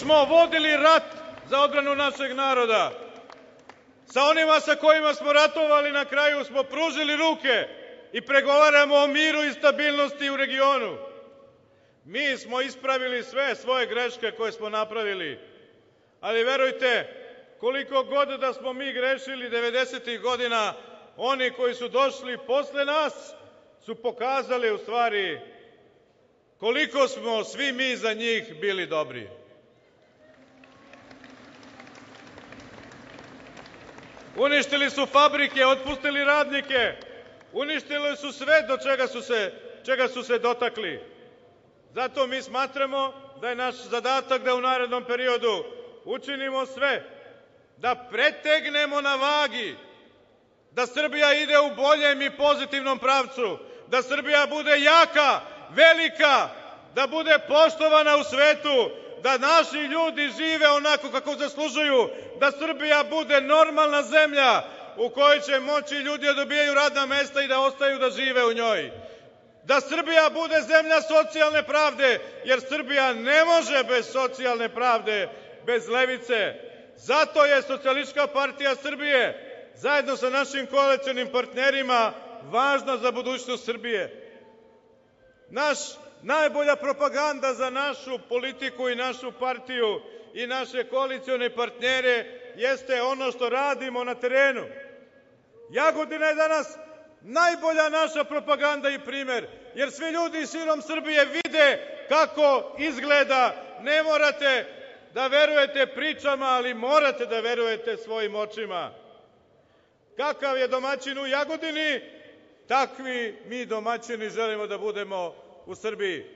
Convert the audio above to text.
smo vodili rat za odbranu našeg naroda. Sa onima sa kojima smo ratovali na kraju smo pružili ruke i pregovaramo o miru i stabilnosti u regionu. Mi smo ispravili sve svoje greške koje smo napravili, ali verujte, koliko god da smo mi grešili 90. godina, oni koji su došli posle nas su pokazali u stvari koliko smo svi mi za njih bili dobri. Uništili su fabrike, otpustili radnike, uništili su sve do čega su se dotakli. Zato mi smatramo da je naš zadatak da u narednom periodu učinimo sve, da pretegnemo na vagi, da Srbija ide u boljem i pozitivnom pravcu, da Srbija bude jaka, velika, da bude poštovana u svetu, da naši ljudi žive onako kako zaslužuju, da Srbija bude normalna zemlja u kojoj će moći ljudi da dobijaju radna mesta i da ostaju da žive u njoj. Da Srbija bude zemlja socijalne pravde, jer Srbija ne može bez socijalne pravde, bez levice. Zato je Socijalistička partija Srbije zajedno sa našim koalicionim partnerima važna za budućnost Srbije. Najbolja propaganda za našu politiku i našu partiju i naše koalicione partnere jeste ono što radimo na terenu. Jagodina je danas najbolja naša propaganda i primer, jer svi ljudi širom Srbije vide kako izgleda. Ne morate da verujete pričama, ali morate da verujete svojim očima. Kakav je domaćin u Jagodini, takvi mi domaćini želimo da budemo u Srbiji.